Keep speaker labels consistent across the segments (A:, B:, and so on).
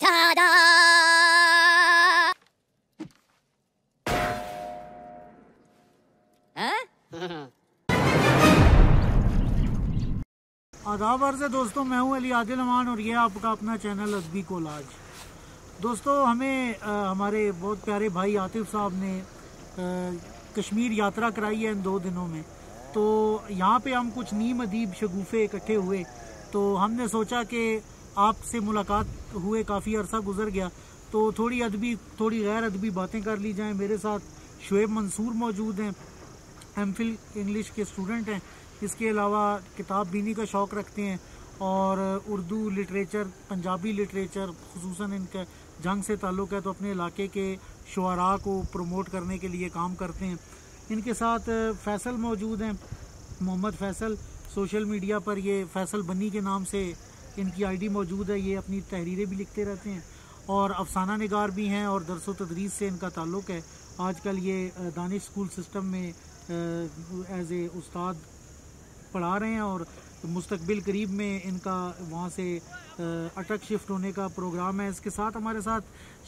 A: चादा।
B: आदाब अर्ज़ है दोस्तों, मैं हूं अली आदिल अमान और ये आपका अपना चैनल अदबी कोलाज। दोस्तों हमें हमारे बहुत प्यारे भाई आतिफ साहब ने कश्मीर यात्रा कराई है इन 2 दिनों में। तो यहाँ पे हम कुछ नीम अदीब शगुफ़े इकट्ठे हुए, तो हमने सोचा कि आपसे मुलाकात हुए काफ़ी अरसा गुजर गया, तो थोड़ी गैर अदबी बातें कर ली जाएं। मेरे साथ शुएब मंसूर मौजूद हैं, एमफिल इंग्लिश के स्टूडेंट हैं। इसके अलावा किताब बीनी का शौक़ रखते हैं और उर्दू लिटरेचर, पंजाबी लिटरेचर, खुसूसन इनका जंग से ताल्लुक़ है, तो अपने इलाके के शुअरा को प्रमोट करने के लिए काम करते हैं। इनके साथ फैसल मौजूद हैं, मोहम्मद फैसल। सोशल मीडिया पर ये फैसल बनी के नाम से इनकी आईडी मौजूद है। ये अपनी तहरीरें भी लिखते रहते हैं और अफसाना निगार भी हैं और दरस व तदरीस से इनका ताल्लुक़ है। आजकल ये दानिश स्कूल सिस्टम में एज ए उस्ताद पढ़ा रहे हैं और मुस्तकबिल करीब में इनका वहाँ से अटक शिफ्ट होने का प्रोग्राम है। इसके साथ हमारे साथ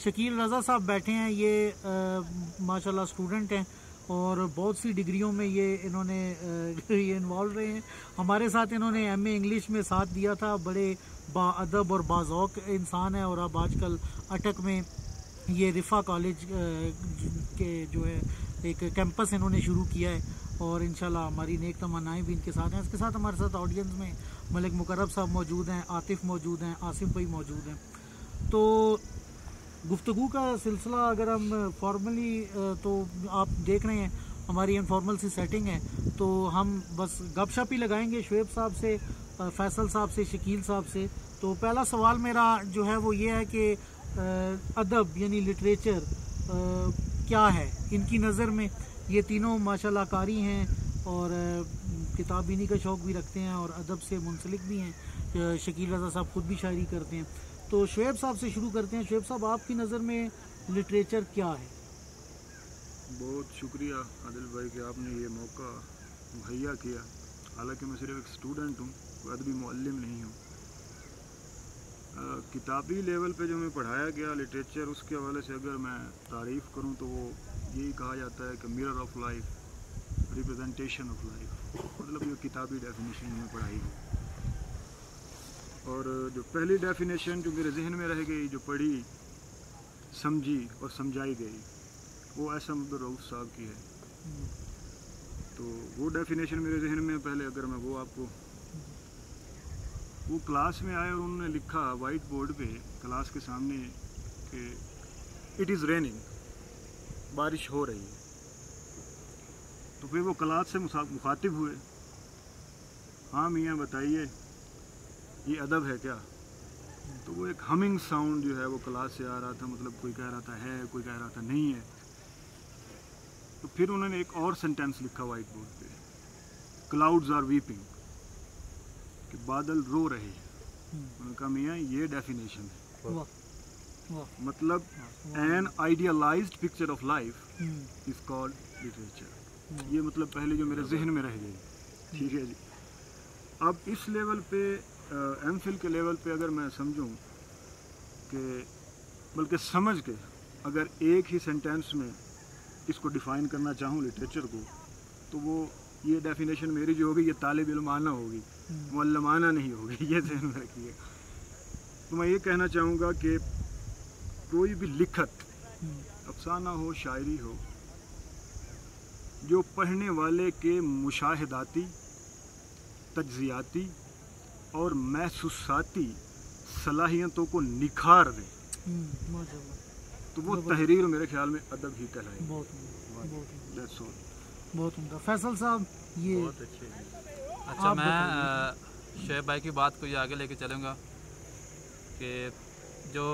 B: शकील रज़ा साहब बैठे हैं। ये माशाल्लाह स्टूडेंट हैं और बहुत सी डिग्रियों में ये इन्होंने ये इन्वॉल्व रहे हैं। हमारे साथ इन्होंने एमए इंग्लिश में साथ दिया था। बड़े बाअदब और बाज़ौक़ इंसान है और अब आजकल अटक में ये रिफ़ा कॉलेज के जो है एक कैंपस इन्होंने शुरू किया है और इंशाल्लाह हमारी नेक तमन्नाएं भी इनके साथ हैं। इसके साथ हमारे साथ ऑडियंस में मलिक मुकर्रब साहब मौजूद हैं, आतिफ मौजूद हैं, आसिफ भाई मौजूद हैं। तो गुफ्तगू का सिलसिला अगर हम फॉर्मली, तो आप देख रहे हैं हमारी इनफॉर्मल सी सेटिंग है, तो हम बस गपशप ही लगाएंगे शुएब साहब से, फैसल साहब से, शकील साहब से। तो पहला सवाल मेरा जो है वो ये है कि अदब यानी लिटरेचर क्या है इनकी नज़र में। ये तीनों माशाल्लाह कारी हैं और किताब बीनी का शौक़ भी रखते हैं और अदब से मुंसलिक भी हैं। शकील रज़ा साहब खुद भी शायरी करते हैं। तो शुएब साहब से शुरू करते हैं। शुएब साहब, आपकी नज़र में लिटरेचर क्या है?
C: बहुत शुक्रिया आदिल भाई कि आपने ये मौका मुहैया किया। हालांकि मैं सिर्फ एक स्टूडेंट हूँ, कोई अदबी मुअल्लिम नहीं हूँ। किताबी लेवल पे जो मैं पढ़ाया गया लिटरेचर, उसके हवाले से अगर मैं तारीफ़ करूँ तो वो यही कहा जाता है कि mirror of life, representation of life, मतलब ये किताबी डेफिनेशन में पढ़ाई है। और जो पहली डेफिनेशन जो मेरे जहन में रह गई, जो पढ़ी, समझी और समझाई गई, वो एहसन अब्दुल रऊफ साहब की है। तो वो डेफिनेशन मेरे जहन में पहले अगर मैं वो आपको, वो क्लास में आए और उन्होंने लिखा वाइट बोर्ड पे क्लास के सामने कि इट इज़ रेनिंग, बारिश हो रही है। तो फिर वो क्लास से मुखातिब हुए, हाँ मियाँ बताइए ये अदब है क्या? तो वो एक हमिंग साउंड जो है वो क्लास से आ रहा था, मतलब कोई कह रहा था है, कोई कह रहा था नहीं है। तो फिर उन्होंने एक और सेंटेंस लिखा वाइट बोर्ड पे, क्लाउड्स आर वीपिंग, कि बादल रो रहे हैं। उन्होंने कहा मियाँ ये डेफिनेशन है, मतलब an idealised picture of life is called literature. ये मतलब पहले जो मेरे जहन में रह गई। ठीक है जी। अब इस लेवल पे एमफिल के लेवल पे अगर मैं समझूं कि, बल्कि समझ के अगर एक ही सेंटेंस में इसको डिफ़ाइन करना चाहूँ लिटरेचर को, तो वो ये डेफिनेशन मेरी जो होगी ये तालिब इल्माना होगी, मुअल्लमाना नहीं होगी। ये ध्यान में रखिए। तो मैं ये कहना चाहूँगा कि कोई भी लिखत, अफसाना हो, शायरी हो, जो पढ़ने वाले के मुशाहिदाती, तज्ज़ियाती और महसूसाती सलाहियतों को निखार दे, तो वो तहरीर मेरे ख्याल में अदब ही कहलाएगी।
B: बहुत उम्दा। फैसल साहब, ये
D: बहुत अच्छे। अच्छा, मैं शुएब भाई की बात को ये आगे लेके चलूँगा कि जो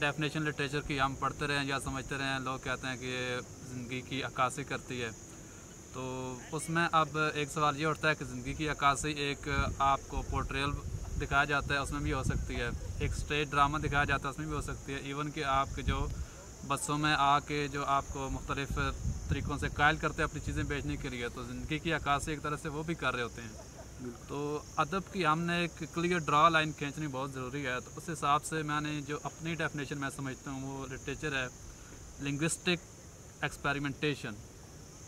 D: डेफिनेशन लिटरेचर की हम पढ़ते रहें या समझते रहें, लोग कहते हैं कि ये ज़िंदगी की अक्कासी करती है। तो उसमें अब एक सवाल ये उठता है कि ज़िंदगी की अक्कासी एक आपको पोर्ट्रेयल दिखाया जाता है, उसमें भी हो सकती है, एक स्टेज ड्रामा दिखाया जाता है, उसमें भी हो सकती है। इवन कि आपके जो बसों में आके जो आपको मुख्तलिफ़ तरीक़ों से कायल करते हैं अपनी चीज़ें बेचने के लिए, तो ज़िंदगी की अक्कासी एक तरह से वो भी कर रहे होते हैं। तो अदब की हमने एक क्लियर ड्रा लाइन खींचनी बहुत ज़रूरी है। तो उस हिसाब से मैंने जो अपनी डेफिनेशन मैं समझता हूँ वो लिटरेचर है लिंग्विस्टिक एक्सपेरिमेंटेशन।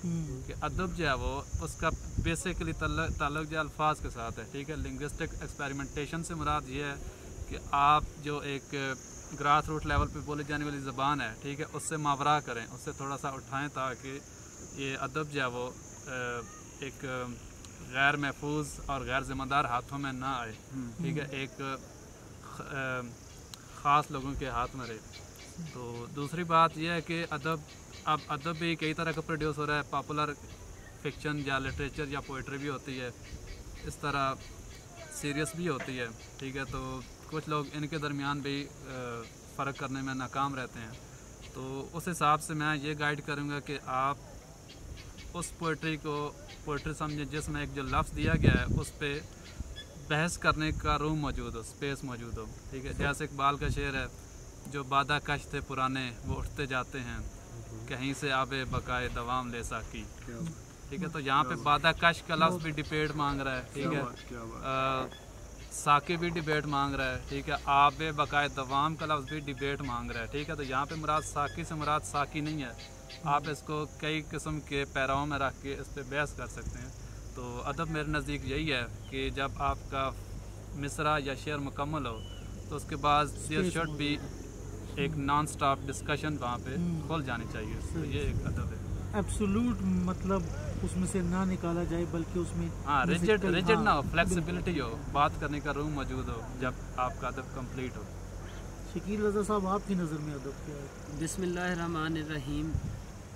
D: कि अदब जो है वो उसका बेसिकली ताल्लुक जो अल्फाज के साथ है, ठीक है। लिंग्विस्टिक एक्सपेरिमेंटेशन से मुराद ये है कि आप जो एक ग्रास रूट लेवल पे बोली जाने वाली ज़बान है, ठीक है, उससे मावरा करें, उससे थोड़ा सा उठाएं ताकि ये अदब जो है वो एक गैर महफूज और गैर ज़िम्मेदार हाथों में ना आए, ठीक है, एक ख़ास लोगों के हाथ में रहे। तो दूसरी बात यह है कि अब अदब भी कई तरह का प्रोड्यूस हो रहा है, पॉपुलर फिक्शन या लिटरेचर या पोइट्री भी होती है, इस तरह सीरियस भी होती है, ठीक है। तो कुछ लोग इनके दरमियान भी फ़र्क करने में नाकाम रहते हैं। तो उस हिसाब से मैं ये गाइड करूँगा कि आप उस पोइट्री को पोइट्री समझें जिसमें एक जो लफ्ज़ दिया गया है उस पर बहस करने का रूम मौजूद हो, स्पेस मौजूद हो, ठीक है। जैसे इकबाल का शेर है, जो बादा कश थे पुराने वो उठते जाते हैं, कहीं से आबे बकाए दवाम ले साकी, ठीक है। तो यहाँ पे बादा कश का लफ्ज़ भी डिबेट मांग रहा है, ठीक है। साकी भी डिबेट मांग रहा है, ठीक है। आबे बकाए दवाम का लफ्ज़ भी डिबेट मांग रहा है, ठीक है। तो यहाँ पे मुराद साकी से मुराद साकी नहीं है, आप इसको कई किस्म के पैराओं में रख के इस पर बहस कर सकते हैं। तो अदब मेरे नज़दीक यही है कि जब आपका मिसरा या शेर मुकम्मल हो तो उसके बाद देयर शुड बी एक नॉन स्टॉप डिस्कशन वहाँ पे खुल जानी चाहिए। तो ये एक अदब है।
B: एब्सोल्यूट मतलब उसमें से ना निकाला जाए, बल्कि उसमें
D: हाँ रिजिड ना हो, फ्लेक्सिबिलिटी हो, बात करने का रूम मौजूद हो जब आपका अदब कंप्लीट हो।
B: शकील रज़ा साहब, आपकी नज़र में अदब क्या है?
A: बिस्मिल्लाहिर्रहमानिर्रहीम,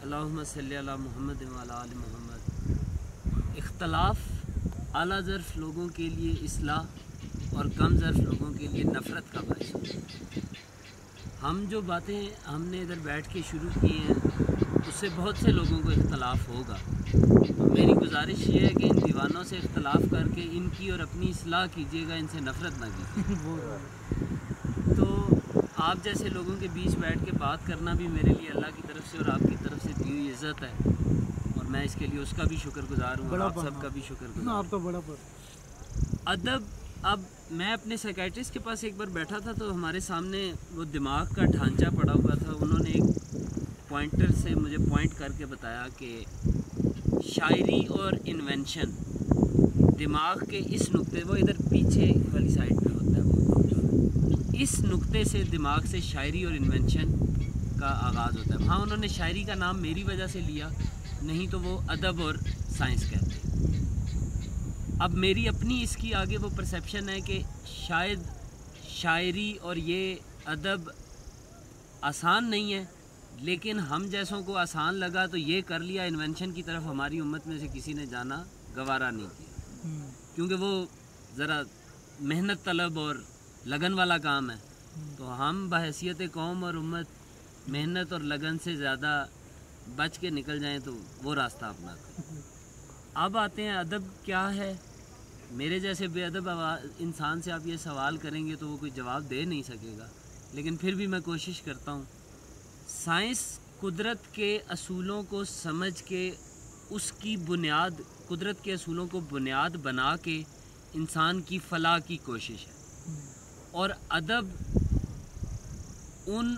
A: अल्लाहुम्मा सल्ली अला मुहम्मद व अला आलि मुहम्मद। इख्तलाफ आला ज़र्फ़ लोगों के लिए इस्लाह और कम ज़र्फ़ लोगों के लिए नफ़रत का बायस है। हम जो बातें हमने इधर बैठ के शुरू की हैं उससे बहुत से लोगों को इख्तलाफ होगा। तो मेरी गुजारिश ये है कि इन दीवानों से इख्तलाफ करके इनकी और अपनी इस्लाह कीजिएगा, इनसे नफ़रत ना कीजिए। तो आप जैसे लोगों के बीच बैठ के बात करना भी मेरे लिए अल्लाह की तरफ से और आपकी तरफ से दी हुई इज़्ज़त है, और मैं इसके लिए उसका भी शुक्रगुजार हूँ, आप सबका भी शुक्रगुजार।
B: आपका बड़ा पर
A: अदब, अब मैं अपने साइकेट्रिस्ट के पास एक बार बैठा था तो हमारे सामने वो दिमाग का ढांचा पड़ा हुआ था। उन्होंने एक पॉइंटर से मुझे पॉइंट करके बताया कि शायरी और इन्वेंशन दिमाग के इस नुक्ते, वो इधर पीछे वाली साइड पे होता है, वो इस नुक्ते से दिमाग से शायरी और इन्वेंशन का आगाज़ होता है। हाँ, उन्होंने शायरी का नाम मेरी वजह से लिया, नहीं तो वो अदब और साइंस कहते हैं। अब मेरी अपनी इसकी आगे वो परसेप्शन है कि शायद शायरी और ये अदब आसान नहीं है, लेकिन हम जैसों को आसान लगा तो ये कर लिया। इन्वेंशन की तरफ हमारी उम्मत में से किसी ने जाना गवारा नहीं किया, क्योंकि वो ज़रा मेहनत तलब और लगन वाला काम है। तो हम बहैसियत कौम और उम्मत मेहनत और लगन से ज़्यादा बच के निकल जाएं तो वो रास्ता अपनाते हैं। अब आते हैं अदब क्या है। मेरे जैसे बेअदब इंसान से आप ये सवाल करेंगे तो वो कोई जवाब दे नहीं सकेगा, लेकिन फिर भी मैं कोशिश करता हूँ। साइंस कुदरत के असूलों को समझ के उसकी बुनियाद, कुदरत के असूलों को बुनियाद बना के इंसान की फलाह की कोशिश है, और अदब उन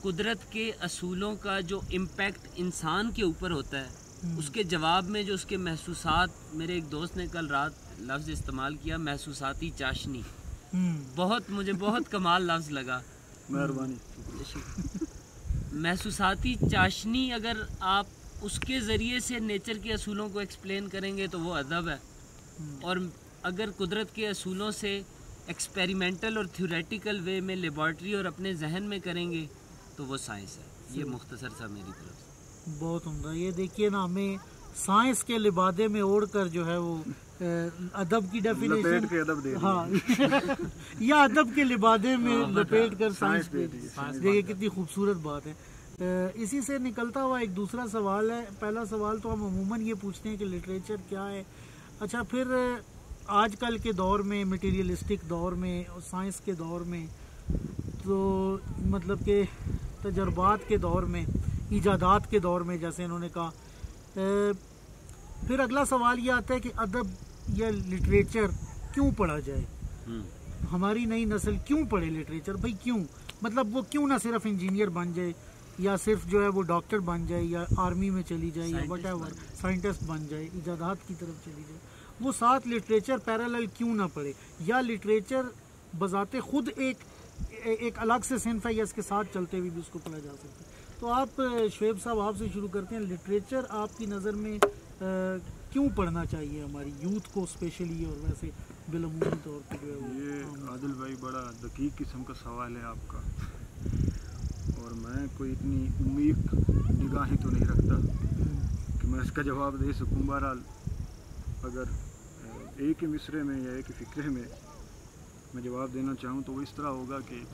A: कुदरत के असूलों का जो इम्पैक्ट इंसान के ऊपर होता है उसके जवाब में जो उसके महसूसात, मेरे एक दोस्त ने कल रात लफ्ज़ इस्तेमाल किया, महसूसाती चाशनी, मुझे बहुत कमाल लफ्ज़ लगा,
C: मेहरबानी।
A: महसूसाती चाशनी अगर आप उसके ज़रिए से नेचर के असूलों को एक्सप्लेन करेंगे तो वो अदब है, और अगर कुदरत के असूलों से एक्सपेरिमेंटल और थ्योरेटिकल वे में लेबॉर्ट्री और अपने जहन में करेंगे तो वो साइंस है। ये मुख्तसर सा मेरी तरफ से।
B: बहुत उम्दा। ये देखिए ना, हमें साइंस के लिबादे में ओढ़ कर जो है वो अदब की डेफिनेशन
C: के अदब दे
B: हाँ या अदब के लिबादे में लपेट कर साइंस दे दी। देखिए कितनी खूबसूरत बात है। इसी से निकलता हुआ एक दूसरा सवाल है। पहला सवाल तो हम अमूमन ये पूछते हैं कि लिटरेचर क्या है। अच्छा, फिर आजकल के दौर में, मटेरियलिस्टिक दौर में और साइंस के दौर में, तो मतलब के तजर्बात के दौर में, ईजादात के दौर में, जैसे इन्होंने कहा, फिर अगला सवाल ये आता है कि अदब या लिटरेचर क्यों पढ़ा जाए, हमारी नई नस्ल क्यों पढ़े लिटरेचर भाई, क्यों? मतलब वो क्यों ना सिर्फ इंजीनियर बन जाए या सिर्फ जो है वो डॉक्टर बन जाए या आर्मी में चली जाए या व्हाटएवर साइंटिस्ट बन जाए, इजादात की तरफ चली जाए, वो साथ लिटरेचर पैरेलल क्यों ना पढ़े? या लिटरेचर बजाते खुद एक अलग से सिंफ है या इसके साथ चलते हुए भी उसको पढ़ा जा सकता है? तो आप शुएब साहब आपसे शुरू करते हैं, लिटरेचर आपकी नज़र में क्यों पढ़ना चाहिए हमारी यूथ को स्पेशली, और वैसे बिलअमूमी तौर पर जो है
C: ये आदिल भाई बड़ा दकीक किस्म का सवाल है आपका, और मैं कोई इतनी उम्मीद निगाहें तो नहीं रखता कि मैं इसका जवाब दे सकूं। बहरहाल अगर एक ही मिसरे में या एक ही फ़िक्रे में मैं जवाब देना चाहूँ तो वो इस तरह होगा कि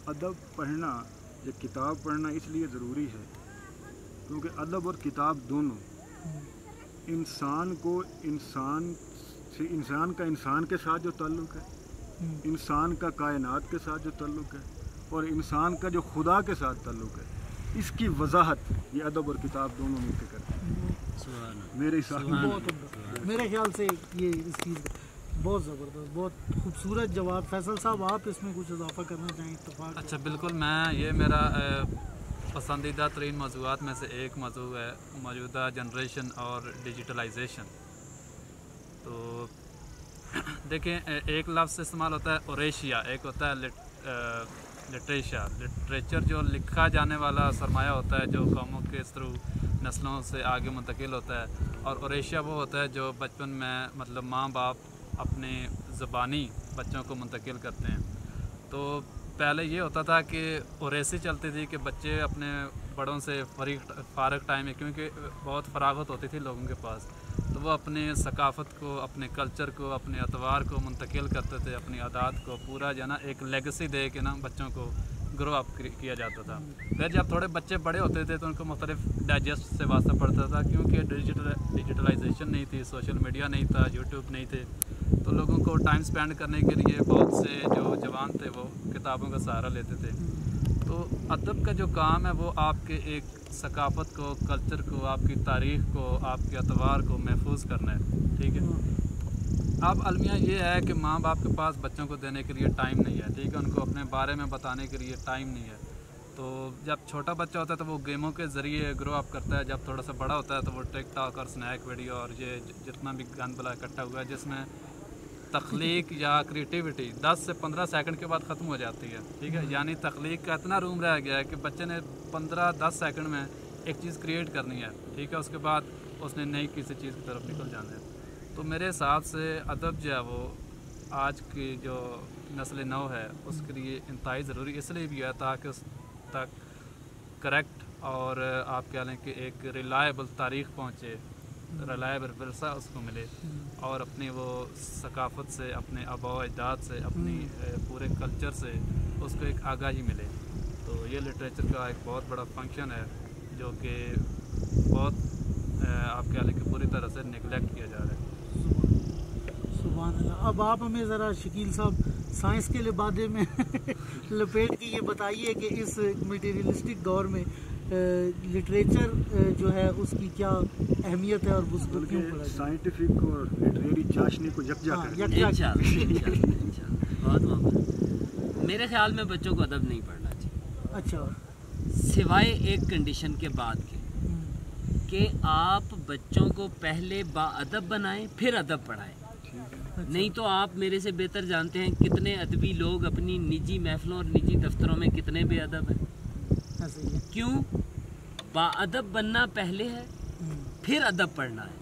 C: अदब पढ़ना या किताब पढ़ना इसलिए ज़रूरी है क्योंकि अदब और किताब दोनों इंसान को इंसान से, इंसान का इंसान के साथ जो ताल्लुक़ है, इंसान का कायनात के साथ जो ताल्लुक़ है, और इंसान का जो खुदा के साथ ताल्लुक़ है, इसकी वजाहत ये अदब और किताब दोनों मिलकर करते हैं मेरे हिसाब में।
B: मेरे ख्याल से ये इस चीज़ बहुत ज़बरदस्त, बहुत खूबसूरत जवाब। फैसल साहब आप इसमें कुछ इजाफा करना चाहें? इत्तेफाक?
D: अच्छा बिल्कुल, मैं ये मेरा पसंदीदा तरीन मौज़ूआत में से एक मौजू है मौजूदा जनरेशन और डिजिटलाइजेशन। तो देखें, एक लफ्ज़ इस्तेमाल होता है ओरेशिया, एक होता है लिटरेचर। लिटरेचर जो लिखा जाने वाला सरमाया होता है जो कौमों के थ्रू नस्लों से आगे मुंतकिल होता है, और ओरेशिया वो होता है जो बचपन में मतलब माँ बाप अपने ज़बानी बच्चों को मुंतकिल करते हैं। तो पहले ये होता था कि ओरेसी चलती थी कि बच्चे अपने बड़ों से फ़ारग टाइम में, क्योंकि बहुत फरागत होती थी लोगों के पास, तो वो अपने सकाफ़त को, अपने कल्चर को, अपने अतवार को मुंतकिल करते थे, अपनी आदात को पूरा जो है ना एक लेगेसी दे के ना बच्चों को ग्रो अप किया जाता था। फिर जब थोड़े बच्चे बड़े होते थे तो उनको मुख्तलिफ डाइजेस्ट से वास्ता पड़ता था, क्योंकि डिजिटलाइजेशन नहीं थी, सोशल मीडिया नहीं था, यूट्यूब नहीं थे, तो लोगों को टाइम स्पेंड करने के लिए बहुत से जो जवान थे वो किताबों का सहारा लेते थे। तो अदब का जो काम है वो आपके एक सकाफ़त को, कल्चर को, आपकी तारीख़ को, आपके अतवार को महफूज करना है, ठीक है। अब अलमिया ये है कि माँ बाप के पास बच्चों को देने के लिए टाइम नहीं है, ठीक है, उनको अपने बारे में बताने के लिए टाइम नहीं है। तो जब छोटा बच्चा होता है तो वो गेमों के ज़रिए ग्रो अप करता है, जब थोड़ा सा बड़ा होता है तो वो टिकटॉक और स्नैक वीडियो और ये जितना भी गंद बला इकट्ठा हुआ है जिसमें तख्लीक या क्रिएटिविटी 10 से 15 सेकंड के बाद ख़त्म हो जाती है, ठीक है। यानी तख्लीक का इतना रूम रह गया है कि बच्चे ने 15-10 सेकंड में एक चीज़ क्रिएट करनी है, ठीक है, उसके बाद उसने नई किसी चीज़ की तरफ निकल जाना है। तो मेरे हिसाब से अदब जो है वो आज की जो नस्ल नौ है उसके लिए इंतहाई ज़रूरी इसलिए भी है ताकि उस तक करेक्ट और आप कह लें कि एक रिलायबल तारीख़ पहुँचे, रिलायबल विरसा उसको मिले, और अपनी वो सकाफ़त से, अपने आबा अजदाद से, अपनी पूरे कल्चर से उसको एक आगाही मिले। तो ये लिटरेचर का एक बहुत बड़ा फंक्शन है जो कि बहुत आप कह लें कि पूरी तरह से निगलेक्ट किया जा रहा है।
B: सुभान अल्लाह। अब आप हमें ज़रा शकील साहब साइंस के लिबादे में लपेट के ये बताइए कि इस मटीरियलिस्टिक दौर में लिटरेचर जो है उसकी क्या अहमियत है और उसको क्यों पढ़ा जाए?
C: साइंटिफिक और लिटरेरी चाशनी को यकजा कर
A: बहुत मेरे ख्याल में बच्चों को अदब नहीं पढ़ना चाहिए।
B: अच्छा,
A: सिवाय एक कंडीशन के बाद कि आप बच्चों को पहले बाअदब बनाएं फिर अदब पढ़ाएं। नहीं तो आप मेरे से बेहतर जानते हैं कितने अदबी लोग अपनी निजी महफिलों और निजी दफ्तरों में कितने बेअदब हैं। क्यों? बाअदब बनना पहले है फिर अदब पढ़ना है।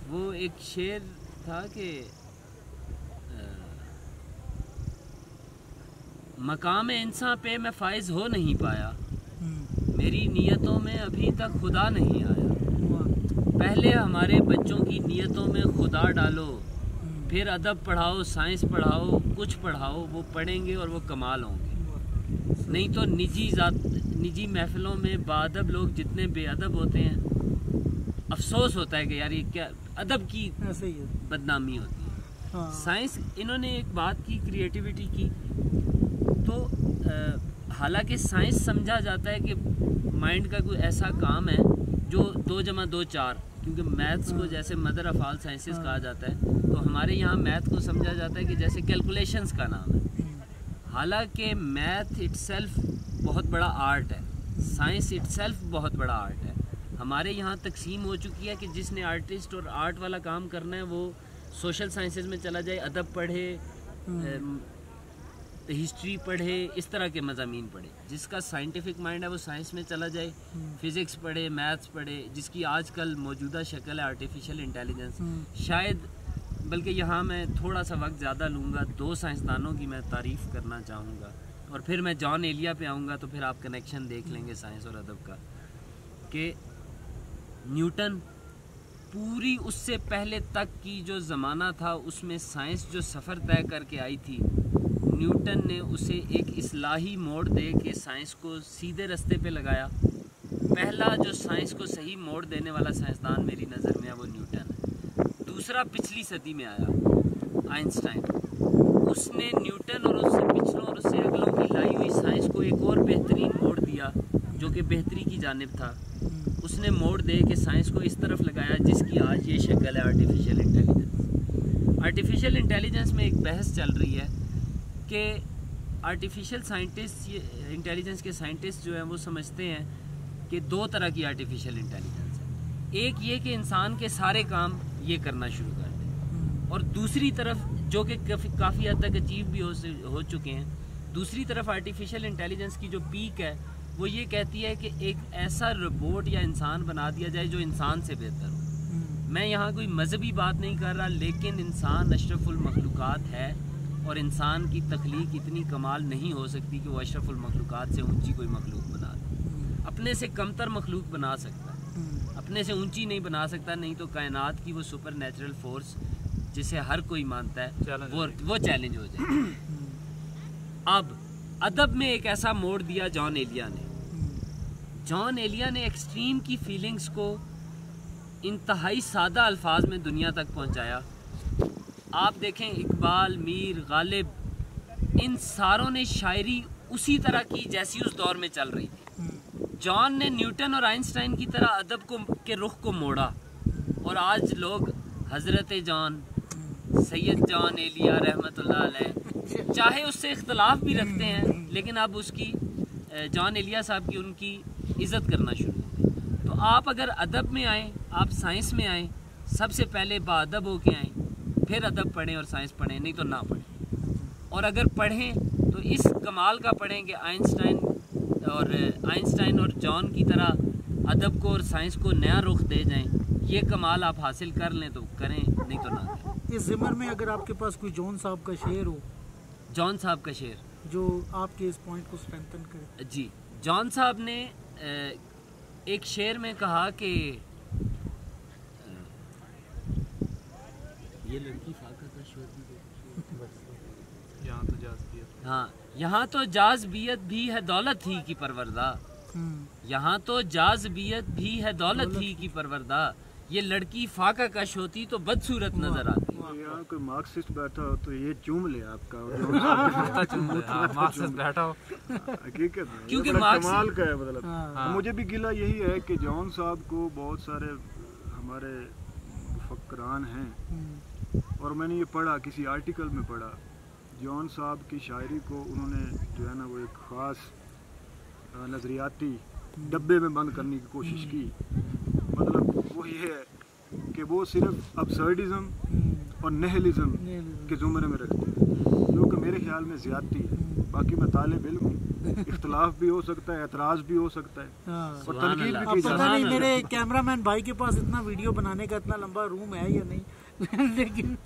A: वो एक शेर था कि मकाम इंसान पे मैं फाइज हो नहीं पाया, मेरी नीयतों में अभी तक खुदा नहीं आया। पहले हमारे बच्चों की नीयतों में खुदा डालो, फिर अदब पढ़ाओ, साइंस पढ़ाओ, कुछ पढ़ाओ, वो पढ़ेंगे और वो कमाल होंगे। नहीं तो निजी महफिलों में बाअदब लोग जितने बेअदब होते हैं, अफसोस होता है कि यार ये क्या अदब की बदनामी होती है। हाँ। साइंस, इन्होंने एक बात की, क्रिएटिविटी की, तो हालांकि साइंस समझा जाता है कि माइंड का कोई ऐसा काम है जो 2 + 2 = 4, क्योंकि मैथ्स को जैसे मदर ऑफ ऑल साइंसेस कहा जाता है, तो हमारे यहाँ मैथ को समझा जाता है कि जैसे कैलकुलेशंस का नाम है। हालांकि मैथ इटसेल्फ बहुत बड़ा आर्ट है, साइंस इटसेल्फ बहुत बड़ा आर्ट है। हमारे यहाँ तकसीम हो चुकी है कि जिसने आर्टिस्ट और आर्ट वाला काम करना है वो सोशल साइंसेस में चला जाए, अदब पढ़े, हिस्ट्री पढ़े, इस तरह के मज़ामीन पढ़े। जिसका साइंटिफिक माइंड है वो साइंस में चला जाए, फिज़िक्स पढ़े, मैथ्स पढ़े, जिसकी आजकल मौजूदा शक्ल है आर्टिफिशियल इंटेलिजेंस। शायद बल्कि यहाँ मैं थोड़ा सा वक्त ज़्यादा लूँगा, 2 साइंसदानों की मैं तारीफ़ करना चाहूँगा और फिर मैं जॉन एलिया पे आऊँगा, तो फिर आप कनेक्शन देख लेंगे साइंस और अदब का। कि न्यूटन पूरी उससे पहले तक की जो ज़माना था उसमें साइंस जो सफ़र तय करके आई थी, न्यूटन ने उसे एक इस्लाही मोड़ दे के साइंस को सीधे रास्ते पे लगाया। पहला जो साइंस को सही मोड़ देने वाला साइंसदान मेरी नज़र में है वो न्यूटन है। दूसरा पिछली सदी में आया आइंस्टाइन। उसने न्यूटन और उससे पिछलों और उससे अगलों की लाई हुई साइंस को एक और बेहतरीन मोड़ दिया जो कि बेहतरी की जानिब था। उसने मोड़ दे के साइंस को इस तरफ लगाया जिसकी आज ये शक्ल है आर्टिफिशियल इंटेलिजेंस। आर्टिफिशियल इंटेलिजेंस में एक बहस चल रही है कि आर्टिफिशियल साइंटिस्ट, इंटेलिजेंस के साइंटिस्ट जो हैं वो समझते हैं कि 2 तरह की आर्टिफिशियल इंटेलिजेंस है। एक ये कि इंसान के सारे काम ये करना शुरू कर दें, और दूसरी तरफ जो कि काफ़ी हद तक अचीव भी हो चुके हैं, दूसरी तरफ आर्टिफिशियल इंटेलिजेंस की जो पीक है वो ये कहती है कि एक ऐसा रोबोट या इंसान बना दिया जाए जो इंसान से बेहतर हो। मैं यहाँ कोई मजहबी बात नहीं कर रहा, लेकिन इंसान अशरफुल मखलूक़ात है और इंसान की तख्लीक इतनी कमाल नहीं हो सकती कि वो अशरफुल मखलूक़ात से ऊंची कोई मखलूक बना दे। अपने से कमतर मखलूक बना सकता है, अपने से ऊंची नहीं बना सकता। नहीं तो कायनात की वो सुपर नेचुरल फोर्स जिसे हर कोई मानता है वो चैलेंज हो जाए। अब अदब में एक ऐसा मोड़ दिया जॉन एलिया ने। जॉन एलिया ने एक्सट्रीम की फीलिंग्स को इंतहाई सादा अल्फाज में दुनिया तक पहुंचाया। आप देखें इकबाल, मीर, गालिब, इन सारों ने शायरी उसी तरह की जैसी उस दौर में चल रही थी। जॉन ने न्यूटन और आइंस्टाइन की तरह अदब के रुख को मोड़ा, और आज लोग हज़रत जॉन, सैयद जॉन एलिया रहमतुल्लाह अलैह, चाहे उससे इख्तलाफ भी रखते हैं, लेकिन अब उसकी जॉन एलिया साहब की उनकी इज़्ज़त करना शुरू हो गई। तो आप अगर अदब में आएँ, आप साइंस में आएँ, सबसे पहले बाअदब होके आएँ, फिर अदब पढ़ें और साइंस पढ़ें, नहीं तो ना पढ़ें। और अगर पढ़ें तो इस कमाल का पढ़ें कि आइंस्टाइन और जॉन की तरह अदब को और साइंस को नया रुख दे जाएं। ये कमाल आप हासिल कर लें तो करें, नहीं तो ना करें।
B: इस ज़िमर में अगर आपके पास कोई जॉन साहब का शेर हो,
A: जॉन साहब का शेर
B: जो आपके इस पॉइंट को स्ट्रेंथन करे।
A: जी, जॉन साहब ने एक शेर में कहा कि ये लड़की फाका का शोर भी
D: यहाँ तो जाज़बियत,
A: हाँ, यहाँ तो जाज़बियत भी है दौलत ही की परवरदा, यहाँ तो जाज़बियत भी है दौलत ही की परवरदा, ये लड़की फाका कश होती तो बदसूरत नजर आती।
C: यहाँ कोई मार्क्सिस्ट बैठा हो तो ये चूम ले आपका,
D: मार्क्सिस्ट बैठा हो,
C: हकीकत है,
A: क्योंकि
C: कमाल का है। मतलब मुझे भी गिला यही है कि जॉन साहब को बहुत सारे हमारे मुफक्करान हैं, और मैंने ये पढ़ा, किसी आर्टिकल में पढ़ा, जॉन साहब की शायरी को उन्होंने जो है ना वो एक ख़ास नज़रियाती डब्बे में बंद करने की कोशिश की। मतलब वो ये है कि वो सिर्फ अब्सर्डिज़म और नहलिज़म के ज़ुमरे में रखते हैं, जो कि मेरे ख्याल में ज़्यादती है। बाकी मैं तालिब इल्म हूँ, इख्तलाफ भी हो सकता है, एतराज़ भी हो सकता है, और तनकीद भी की
B: पता नहीं मेरे कैमरामैन भाई के पास इतना वीडियो बनाने का इतना लंबा रूम है या नहीं लेकिन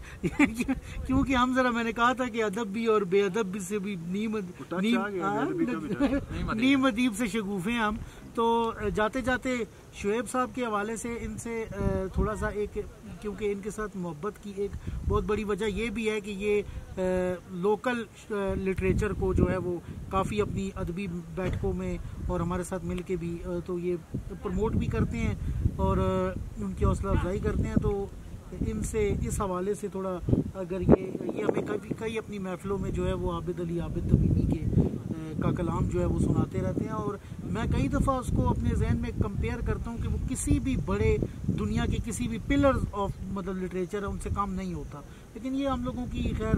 B: क्योंकि हम जरा, मैंने कहा था कि अदब भी और बेअदब भी से भी नीम अदीब से शगूफे हैं हम। तो जाते जाते शुएब साहब के हवाले से इनसे थोड़ा सा एक, क्योंकि इनके साथ मोहब्बत की एक बहुत बड़ी वजह ये भी है कि ये लोकल लिटरेचर को जो है वो काफ़ी अपनी अदबी बैठकों में और हमारे साथ मिल के भी तो ये प्रमोट भी करते हैं और उनकी हौसला अफजाई करते हैं। तो इनसे इस हवाले से थोड़ा अगर ये हमें कई अपनी महफिलों में जो है वो आबिद अली आबिद तमीमी के का कलाम जो है वो सुनाते रहते हैं, और मैं कई दफ़ा उसको अपने जहन में कंपेयर करता हूँ कि वो किसी भी बड़े दुनिया के किसी भी पिलर ऑफ मतलब लिटरेचर है उनसे काम नहीं होता। लेकिन ये हम लोगों की खैर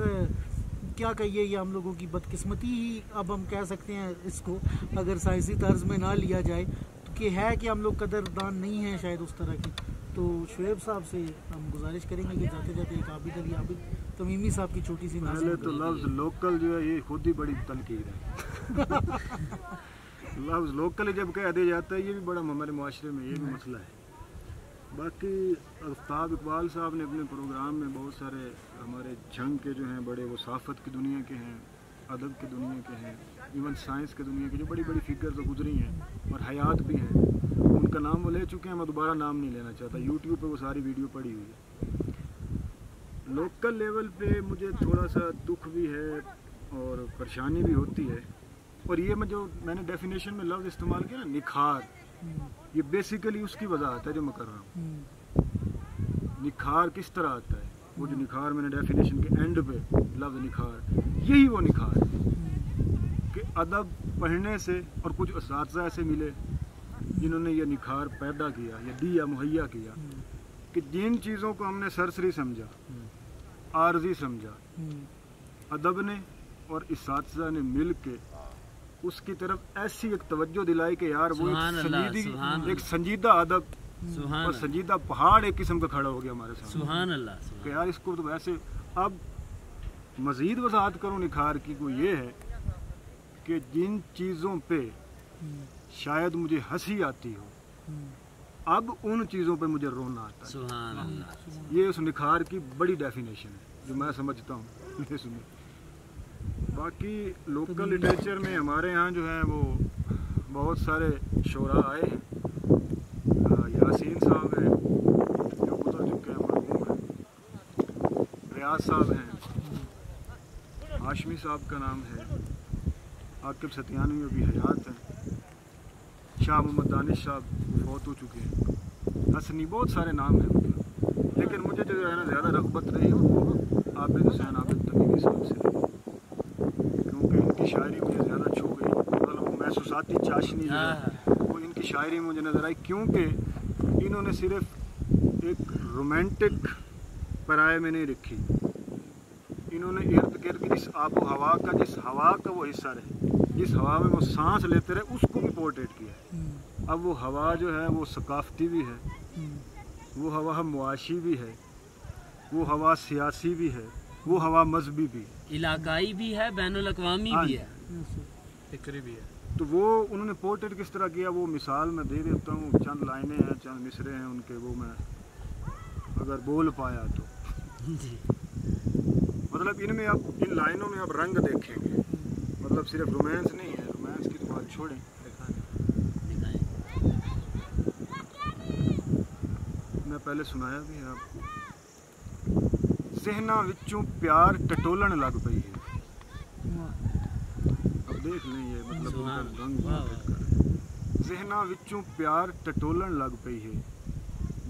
B: क्या कहिए, ये हम लोगों की बदकिस्मती ही अब हम कह सकते हैं इसको, अगर साइंसी तर्ज में ना लिया जाए तो कि है कि हम लोग कदरदान नहीं हैं शायद उस तरह की। तो शुएब साहब से हम गुजारिश करेंगे कि जाते जाते एक आबिद अली आबिद तमीमी साहब की छोटी सी
C: पहले तो लफ्ज़ लोकल जो है ये खुद ही बड़ी तनकीद है। लफ्ज़ लोकल जब कह दिया जाता है ये भी बड़ा हमारे माशरे में ये भी मसला है। बाकी आफ्ताब इकबाल साहब ने अपने प्रोग्राम में बहुत सारे हमारे जंग के जो हैं बड़े, वो साफ़त की दुनिया के हैं, अदब की दुनिया के हैं, इवन साइंस की दुनिया की जो बड़ी बड़ी फिगर्स तो गुजरी हैं और हयात भी हैं, उनका नाम वो ले चुके हैं। मैं दोबारा नाम नहीं लेना चाहता, यूट्यूब पे वो सारी वीडियो पड़ी हुई है। लोकल लेवल पे मुझे थोड़ा सा दुख भी है और परेशानी भी होती है। और ये मैंने डेफिनेशन में लफ्ज़ इस्तेमाल किया ना, निखार, ये बेसिकली उसकी वजाहत है जो मैं कर रहा हूँ। निखार किस तरह आता है, वो जो निखार मैंने डेफिनेशन के एंड पे लफ्ज़ निखार, यही वो निखार है कि अदब पढ़ने से और कुछ उस्ताद ऐसे मिले जिन्होंने ये निखार पैदा किया या दिया, मुहैया किया कि जिन चीज़ों को हमने सरसरी समझा, आर्जी समझा, अदब ने और इस्ताद ने मिल के उसकी तरफ ऐसी एक तवज्जो दिलाई कि यार वो एक संजीदा अदब और संजीदा पहाड़ एक किस्म का खड़ा हो गया हमारे सामने।
A: सुभान अल्लाह।
C: कि यार इसको तो वैसे अब मज़ीद वजाहत करूँ निखार की, वो ये है कि जिन चीज़ों पे शायद मुझे हंसी आती हो, अब उन चीज़ों पे मुझे रोना आता है।
A: सुभान अल्लाह।
C: ये उस निखार की बड़ी डेफिनेशन है जो मैं समझता हूँ। ये सुनिए, बाकी लोकल लिटरेचर में हमारे यहाँ जो है वो बहुत सारे शोरा आए हैं। यासीन साहब हैं जो गुजर चुके हैं, मरहूम हैं। रियाज साहब हैं, हाशमी साहब का नाम है, आकिब सतियानी अभी हयात हैं, शाह मोहम्मद दानिश साहब फौत हो चुके हैं, हसनी, बहुत सारे नाम हैं मतलब। लेकिन मुझे जो है ना ज़्यादा रग़बत रही वो आबिद हुसैन आबिद तमीमी साहब से, क्योंकि इनकी शायरी मुझे ज़्यादा छू गई। मतलब वो महसूसाती चाशनी जो है वो इनकी शायरी में मुझे नज़र आई, क्योंकि इन्होंने सिर्फ एक रोमांटिक पराये में नहीं रखी, इन्होंने इर्द गिर्द जिस आबो हवा का, जिस हवा का वो हिस्सा रहे, जिस हवा में वो सांस लेते रहे, उसको भी पोर्ट्रेट किया। अब वो हवा जो है वो सकाफती भी है, वो हवा मुआशी भी है, वो हवा सियासी भी है, वो हवा मजहबी भी,
A: इलाकाई भी है, बैनुल अक़वामी भी है,
D: फिक्री भी है।
C: तो वो उन्होंने पोर्ट्रेट किस तरह किया वो मिसाल मैं दे देता हूँ। चंद लाइनें हैं, चंद मिसरे हैं उनके, वो मैं अगर बोल पाया तो
A: जी।
C: मतलब इनमें अब इन लाइनों में अब रंग देखेंगे, मतलब सिर्फ रोमांस नहीं है, रोमांस की तो बात छोड़ें, मैं पहले सुनाया भी है आपको। ज़हना विचों प्यार टटोलन लग पई है, अब देख लें ये मतलब रंग। ज़हना विचों प्यार टटोलन लग पई है,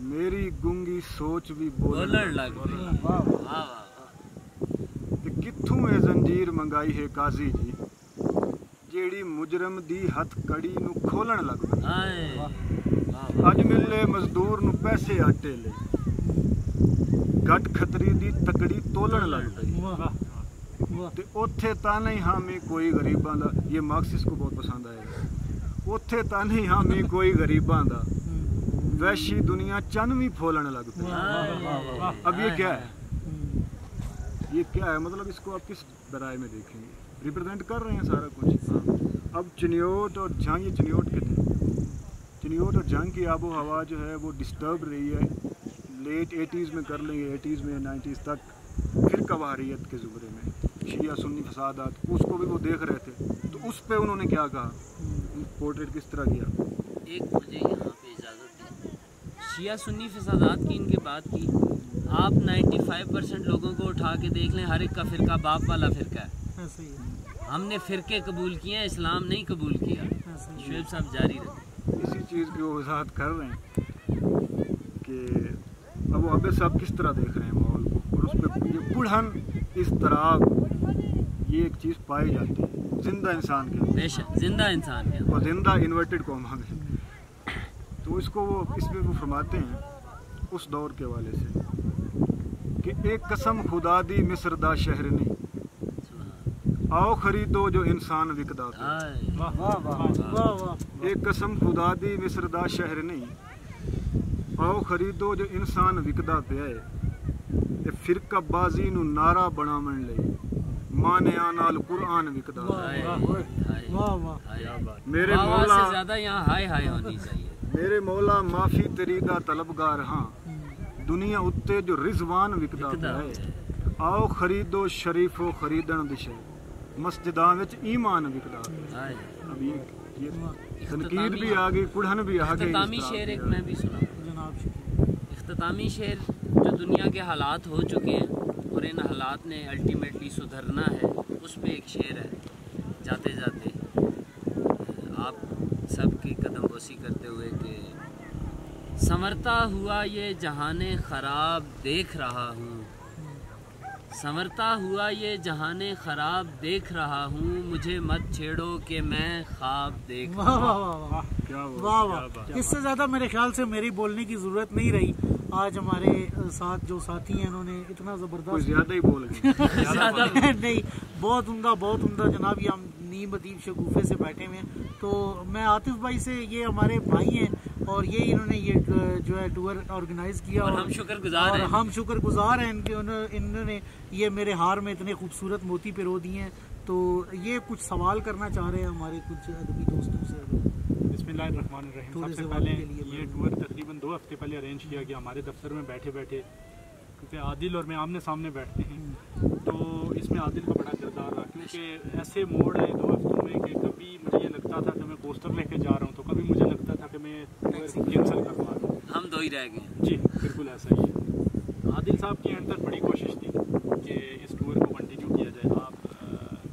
C: मेरी गुंगी सोच भी बोलन लग पई। कित्थों है जंजीर मंगाई है काजी जी, जेड़ी मुजरम दी हथ कड़ी नू खोलन लग पई। अज मिले मजदूर नू पैसे आटे ले, गट खतरी दी तकड़ी तोलन लग पई। ते ओथे तां नहीं हामी कोई गरीबां दा, ये मार्क्सिस्ट को बहुत पसंद आएगा। ओथे तां नहीं हामी कोई गरीबां दा, वैशी दुनिया चन भी फोलन लग पई। अब ये क्या है, ये क्या है, मतलब इसको आप किस बराए में देखेंगे, रिप्रेजेंट कर रहे हैं सारा कुछ। अब चिनियोट और जंग, ये चिनियोट के थे, चिनियोट और जंग की आबो हवा जो है वो डिस्टर्ब रही है। लेट 80s में कर लेंगे, 80s में 90s तक फिर कवारियत के ज़ुमरे में शिया सुन्नी फसादात, उसको भी वो देख रहे थे, तो उस पर उन्होंने क्या कहा, पोर्ट्रेट किस तरह किया।
A: एक मुझे यहाँ पे इजाज़त दी, शिया सुन्नी फसादात की इनके बात की, आप 95% लोगों को उठा के देख लें, हर एक का फ़िरका बाप वाला फ़िरका है।
B: ऐसे ही है,
A: हमने फ़िरके कबूल किए हैं, इस्लाम नहीं कबूल किया। शुएब साहब जारी रखें।
C: इसी चीज़ की वो वजाहत कर रहे हैं कि अब वो आबिद साहब किस तरह देख रहे हैं माहौल को, और उस पर ये बुढ़न इस तरह ये एक चीज़ पाई जाती है। जिंदा इंसान के
A: बेशक जिंदा इंसान के
C: और जिंदा इन्वर्टेड कॉमा में। तो इसको वो इसमें वो फरमाते हैं उस दौर के हवाले से कि एक कसम खुदा दी मिस्र दा शहर नहीं, आओ खरीदो जो इंसान विकदा पे।
B: वाह वाह वाह वाह।
C: एक कसम खुदा दी मिस्र दा शहर नहीं, आओ खरीदो जो इंसान विकदा पे है। ये फिरका बाजी नु नारा बनावन लई मानिया नाल कुरान विकदा।
B: वाह वाह।
C: मेरे
A: वाह
C: मौला
A: से ज्यादा यहाँ हाय हाय होनी चाहिए।
C: मेरे मौला माफी तेरी दा तलबगार हाँ, दुनिया उत्ते जो रिजवान विकदा पे है। आओ खरीदो शरीफो खरीदन दिशे, मस्जिदां विच ईमान विकदा।
A: हाय
C: अब ये तनकीद भी आ गई, कुढ़न भी आ गई।
A: इख्तितामी शेर एक मैं भी सुना।
B: जनाब
A: इख्तितामी शेर जो दुनिया के हालात हो चुके हैं और इन हालात ने अल्टीमेटली सुधरना है, उस पे एक शेर है। जाते जाते आप सबकी कदम बोसी करते हुए कि संवरता हुआ ये जहाने ख़राब देख रहा हूँ, संवरता हुआ ये जहाने ख़राब देख रहा हूँ, मुझे मत छेड़ो कि मैं ख्वाब देख।
B: वाह वाह वाह
C: क्या
B: वाह वाह। इससे ज़्यादा मेरे ख्याल से मेरी बोलने की ज़रूरत नहीं रही। आज हमारे साथ जो साथी हैं उन्होंने इतना ज़बरदस्त
C: ज्यादा ही बोल गए।
B: ज़्यादा नहीं, बहुत उम्दा जनाब। ये हम नीम अदीब शगुफे से बैठे हुए हैं। तो मैं आतिफ भाई से, ये हमारे भाई हैं और ये इन्होंने ये जो है टूर ऑर्गेनाइज किया
A: और हम शुक्रगुजार हैं।
B: हम शुक्रगुजार हैं इनके। इन्होंने ये मेरे हार में इतने खूबसूरत मोती पिरो दिए हैं। तो ये कुछ सवाल करना चाह रहे हैं हमारे कुछ अदबी दोस्तों से।
E: बिस्मिल्लाहिर्रहमानिर्रहीम। सबसे पहले ये टूर तकरीबन 2 हफ्ते पहले अरेंज किया गया। हमारे दफ्तर में बैठे बैठे, क्योंकि आदिल और मैं आमने सामने बैठते हैं, तो इसमें आदिल का बड़ा किरदार रहा। क्योंकि ऐसे मोड़ है 2 हफ्तों में कि कभी मुझे ये लगता था कि मैं पोस्टर लेके जा रहा हूँ, तो कभी मुझे लगता था कि मैं कैंसिल करवा दूँ।
A: हम दो ही रह गए।
E: जी बिल्कुल ऐसा ही है। आदिल साहब की एंड तक बड़ी कोशिश थी कि इस टूर को कंटिन्यू किया जाए।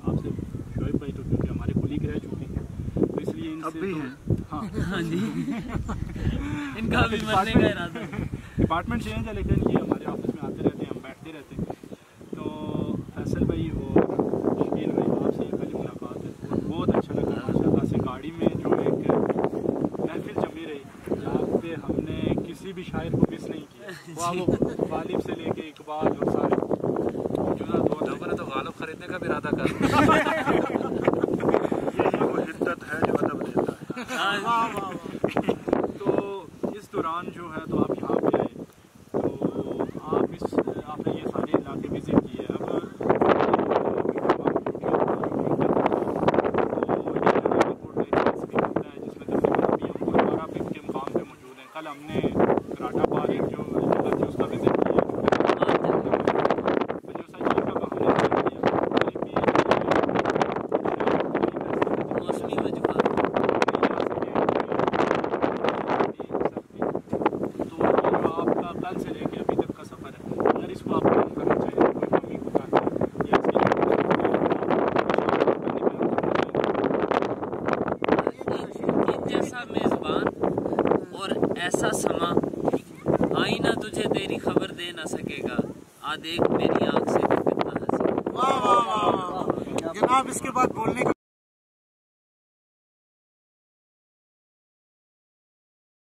E: आपसे शोएब भाई तो क्योंकि हमारे कुलीग रह चुके हैं, तो इसलिए
C: अब भी हैं।
E: हाँ
A: हाँ जी इनका भी मरने का इरादा है।
E: डिपार्टमेंट चेंज है, लेकिन ये हमारे ऑफिस में आते रहते हैं, हम बैठते रहते हैं। तो फैसल भाई और शकील भाई, आपसे ये पहली मुलाकात है और बहुत अच्छा लगा माशाल्लाह से। गाड़ी में जो एक महफिल जमी रही, जहाँ पे हमने किसी भी शायर को मिस नहीं किया। वो गालिब से लेके इकबाल और सारे
D: लोगों ने तो गालिब खरीदने का भी इरादा कर
C: यही वो हिद्दत है जो अदब देता है।
E: तो इस दौरान जो है, तो आप यहाँ पे आए, तो आपने ये सारे इलाके विजिट किए। अब के मुकाम पे मौजूद हैं। कल हमने कराटा पार्क जो जगह थी उसका विजिट किया।
A: मौसमी वजूहात।
E: तो जो आपका कल से लेके अभी तक का सफ़र है, अगर इसको आप कम करना चाहिए, कोई कमी होता है या
A: इन जैसा मेजबान और ऐसा समा, आईना तुझे तेरी खबर दे ना सकेगा, आ देख मेरी आंख से तू कितना हंसी।
B: वाह वाह वाह। जनाब इसके बाद बोलने का